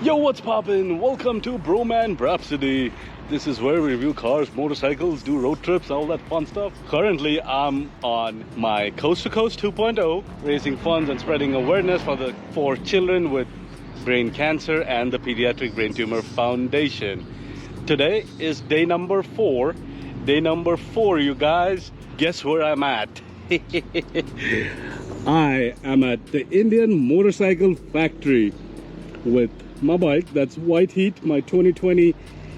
Yo, what's poppin'? Welcome to Bhroman, Braapsody. This is where we review cars, motorcycles, do road trips, all that fun stuff. Currently, I'm on my Coast to Coast 2.0, raising funds and spreading awareness for children with brain cancer and the Pediatric Brain Tumor Foundation. Today is day number 4. Day number 4, you guys. Guess where I'm at? I am at the Indian Motorcycle Factory with my bike. That's White Heat, my 2020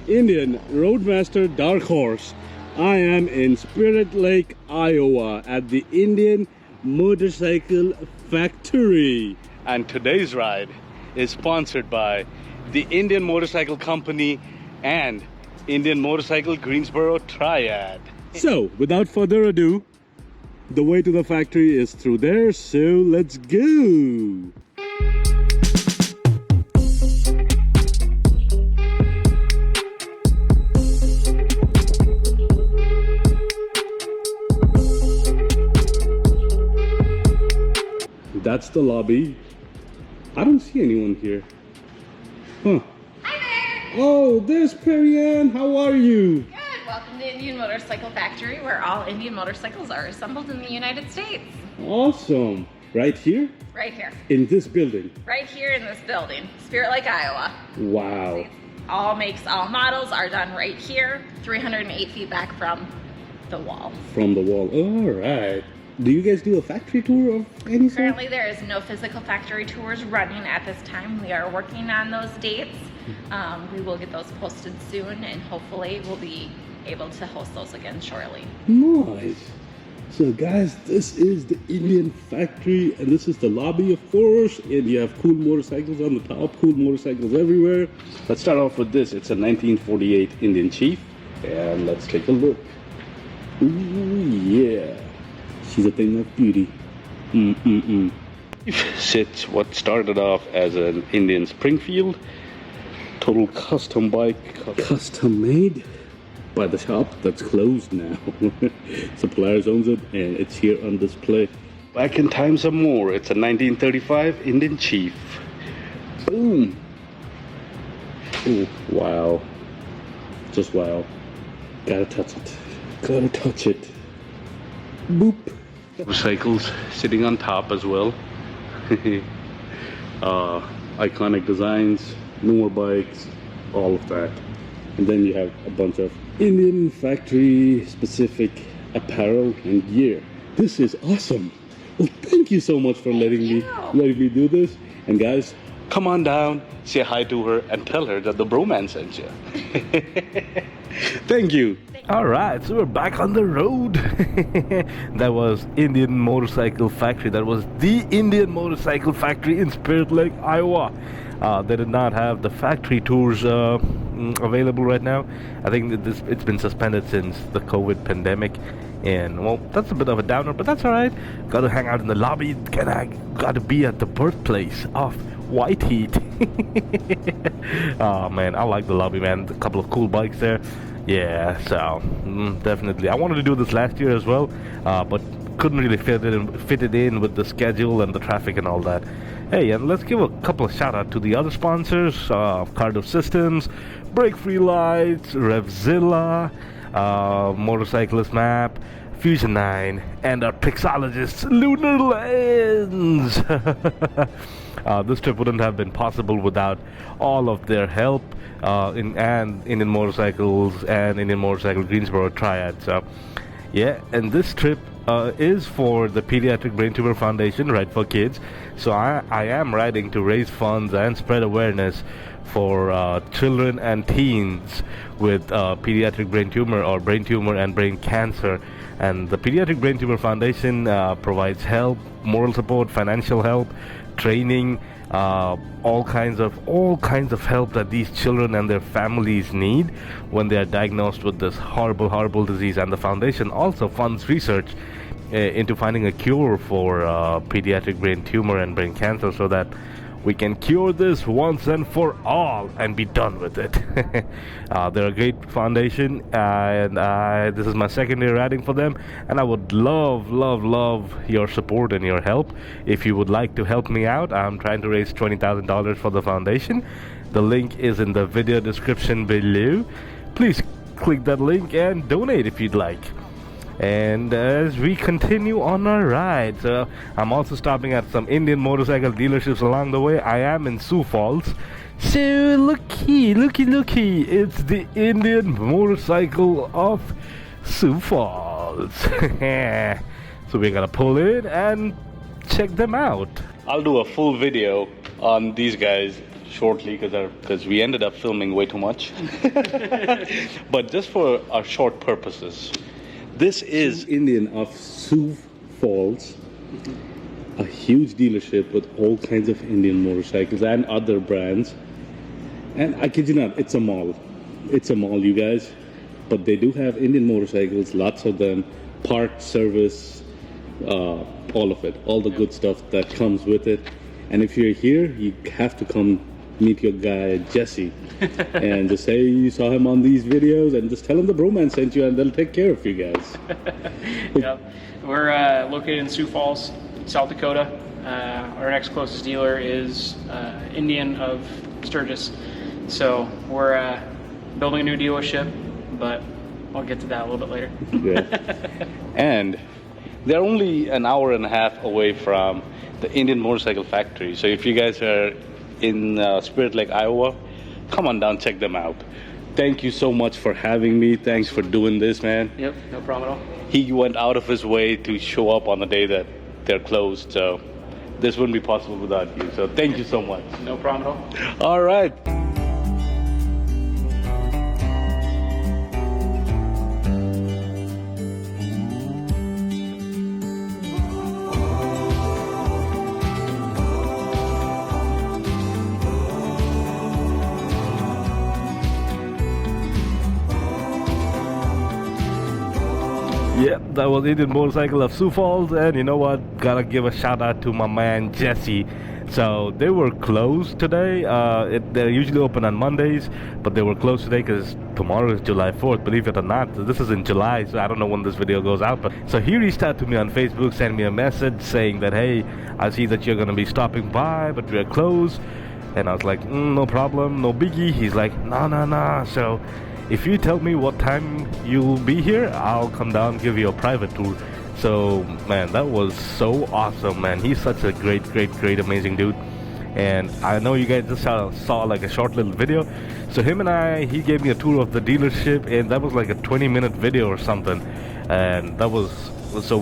Indian Roadmaster Dark Horse. I am in Spirit Lake, Iowa at the Indian Motorcycle Factory. And today's ride is sponsored by the Indian Motorcycle Company and Indian Motorcycle Greensboro Triad. So, without further ado, the way to the factory is through there, so let's go! That's the lobby. I don't see anyone here. Huh. Hi there! Oh, there's Perianne. How are you? Good. Welcome to Indian Motorcycle Factory, where all Indian motorcycles are assembled in the United States. Awesome. Right here? Right here. In this building? Right here in this building. Spirit Lake, Iowa. Wow. All makes, all models are done right here, 308 feet back from the wall. From the wall. All right. Do you guys do a factory tour of any sort? Currently, there is no physical factory tours running at this time. We are working on those dates. We will get those posted soon, and hopefully we'll be able to host those again shortly. Nice. So guys, this is the Indian factory, and this is the lobby, of course, and you have cool motorcycles on the top, cool motorcycles everywhere. Let's start off with this. It's a 1948 Indian Chief, and let's take a look. Ooh, yeah. She's a thing of beauty. It's what started off as an Indian Springfield. Total custom bike. Custom made by the shop that's closed now. Suppliers owns it and it's here on display. Back in time some more. It's a 1935 Indian Chief. Boom. Oh, wow. Just wow. Gotta touch it. Gotta touch it. Boop. Motorcycles sitting on top as well. Iconic designs, newer bikes, all of that. And then you have a bunch of Indian factory specific apparel and gear. This is awesome. Well, thank you so much for letting me do this. And guys, come on down, say hi to her, and tell her that the Bhroman sent you. Thank you. All right, so we're back on the road. That was Indian Motorcycle Factory. That was the Indian Motorcycle Factory in Spirit Lake, Iowa. They did not have the factory tours available right now. I think that it's been suspended since the COVID pandemic. And, well, that's a bit of a downer, but that's all right. Got to hang out in the lobby. Got to be at the birthplace of White Heat. Oh, man, I like the lobby, man. A couple of cool bikes there. Yeah, so definitely. I wanted to do this last year as well, but couldn't really fit it in with the schedule and the traffic and all that. Hey, and let's give a couple of shout out to the other sponsors: Cardo Systems, Brake Free Lights, Revzilla, Motorcyclist Map, Fusion 9, and our Pixologist Lunar Lens. This trip wouldn't have been possible without all of their help in Indian Motorcycles and Indian Motorcycle Greensboro Triad. So, yeah, and this trip is for the Pediatric Brain Tumor Foundation, right, for kids. So I am riding to raise funds and spread awareness for children and teens with pediatric brain tumor or brain tumor and brain cancer. And the Pediatric Brain Tumor Foundation provides help, moral support, financial help, training, all kinds of help that these children and their families need when they are diagnosed with this horrible disease. And the foundation also funds research into finding a cure for pediatric brain tumor and brain cancer, so that we can cure this once and for all and be done with it. They're a great foundation, and this is my second year riding for them, and I would love your support and your help. If you would like to help me out, I'm trying to raise $20,000 for the foundation. The link is in the video description below. Please click that link and donate if you'd like. And as we continue on our ride, so I'm also stopping at some Indian motorcycle dealerships along the way. I am in Sioux Falls. So looky, it's the Indian motorcycle of Sioux Falls. So we're gonna pull in and check them out. I'll do a full video on these guys shortly because we ended up filming way too much. But just for our short purposes, this is Indian of Sioux Falls, a huge dealership with all kinds of Indian motorcycles and other brands. And I kid you not, it's a mall. It's a mall, you guys. But they do have Indian motorcycles, lots of them, parts, service, all of it, all the good stuff that comes with it. And if you're here, you have to come meet your guy Jesse and just say you saw him on these videos and just tell him the Bhroman sent you and they'll take care of you guys. Yep. We're located in Sioux Falls, South Dakota. Our next closest dealer is Indian of Sturgis. So we're building a new dealership, but I'll get to that a little bit later. Yeah. And they're only an hour and a half away from the Indian Motorcycle Factory. So if you guys are in Spirit Lake, Iowa, come on down, check them out. Thank you so much for having me. Thanks for doing this, man. Yep, no problem at all. He went out of his way to show up on the day that they're closed. So this wouldn't be possible without you. So thank you so much. No problem at all. All right. Yep, that was Indian Motorcycle of Sioux Falls, and you know what? Gotta give a shout out to my man Jesse. So they were closed today. They're usually open on Mondays, but they were closed today because tomorrow is July 4th. Believe it or not, this is in July, so I don't know when this video goes out. But so he reached out to me on Facebook, sent me a message saying that, hey, I see that you're gonna be stopping by, but we're closed. And I was like, no problem, no biggie. He's like, nah. So if you tell me what time you'll be here, I'll come down and give you a private tour. So, man, that was so awesome, man. He's such a great, amazing dude. And I know you guys just saw like a short little video. So he gave me a tour of the dealership, and that was like a 20-minute video or something. And that was, so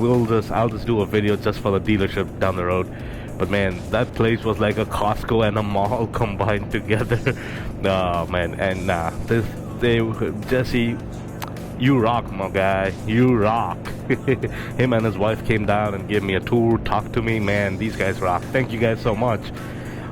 I'll just do a video just for the dealership down the road. But man, that place was like a Costco and a mall combined together. Oh, man, and Jesse, you rock, my guy. You rock. Him and his wife came down and gave me a tour, talked to me. Man, these guys rock. Thank you guys so much.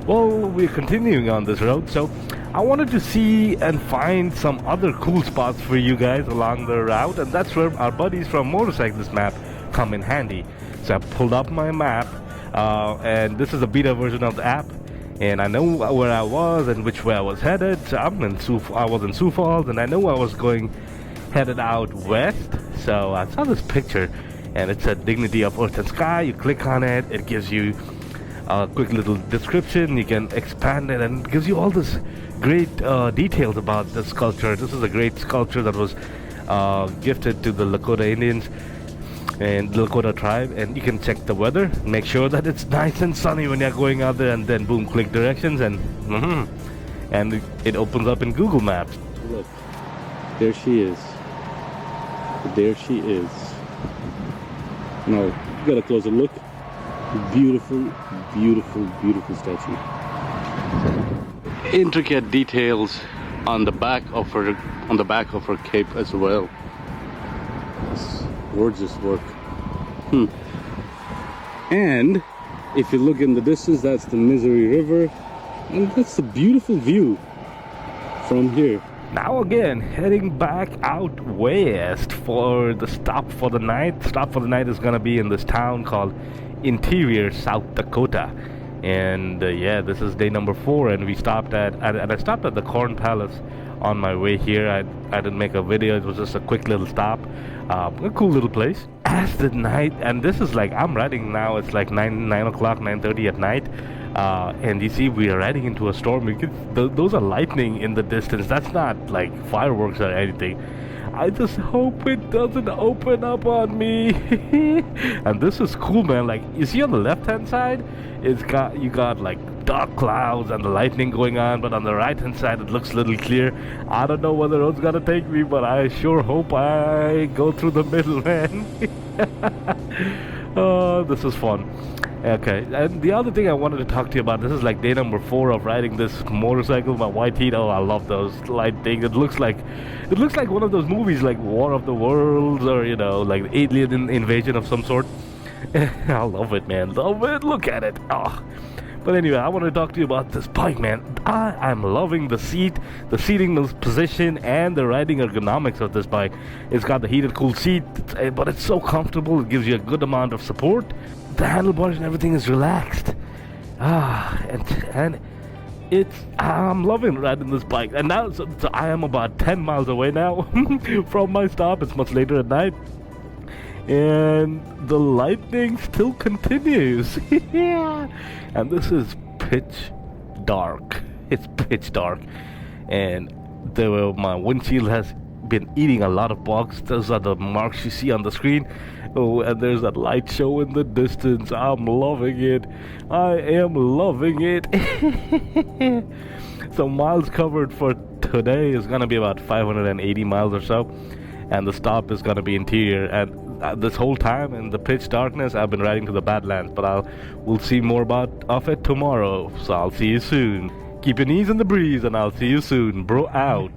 Well, we're continuing on this road, so I wanted to see and find some other cool spots for you guys along the route, and that's where our buddies from Motorcyclist Map come in handy. So I pulled up my map, and this is a beta version of the app. And I know where I was and which way I was headed. So I was in Sioux Falls, and I know I was headed out west. So I saw this picture, and it said Dignity of Earth and Sky. You click on it, it gives you a quick little description. You can expand it, and it gives you all this great details about the sculpture. This is a great sculpture that was gifted to the Lakota Indians and the Lakota tribe, and you can check the weather, make sure that it's nice and sunny when you're going out there, and then boom, click directions, and it opens up in Google Maps. Look, there she is. There she is. Now, you got a closer look. Beautiful statue. Intricate details on the back of her cape as well. Gorgeous work. And if you look in the distance, that's the Missouri River, and that's a beautiful view from here. Now again, heading back out west for the stop for the night. Stop for the night is gonna be in this town called Interior, South Dakota. And yeah, this is day number 4, and I stopped at the Corn Palace on my way here. I didn't make a video, it was just a quick little stop. A cool little place. As the night, and this is like, I'm riding now, it's like 9 o'clock, 9:30 at night. And you see we are riding into a storm. Those are lightning in the distance. That's not like fireworks or anything. I just hope it doesn't open up on me. And this is cool, man. Like, you see on the left hand side, you got like dark clouds and the lightning going on, but on the right hand side it looks a little clear. I don't know where the road's gonna take me, but I sure hope I go through the middle, man. Oh, this is fun. Okay, and the other thing I wanted to talk to you about, this is like day number 4 of riding this motorcycle, my white heat. Oh, I love those light things. It looks like one of those movies like War of the Worlds, or you know, like alien invasion of some sort. I love it, man. Love it. Look at it. Oh. But anyway, I want to talk to you about this bike, man. I'm loving the seating position, and the riding ergonomics of this bike. It's got the heated, cool seat, but it's so comfortable. It gives you a good amount of support. The handlebars and everything is relaxed. And I'm loving riding this bike. And now, so I am about 10 miles away now from my stop. It's much later at night. And the lightning still continues. And this is pitch dark. It's pitch dark. And my windshield has been eating a lot of bugs. Those are the marks you see on the screen. Oh, and there's that light show in the distance. I'm loving it. I am loving it. So miles covered for today is gonna be about 580 miles or so, and the stop is gonna be interior. And this whole time in the pitch darkness, I've been riding to the Badlands, but we'll see more of it tomorrow. So I'll see you soon. Keep your knees in the breeze, and I'll see you soon. Bro out.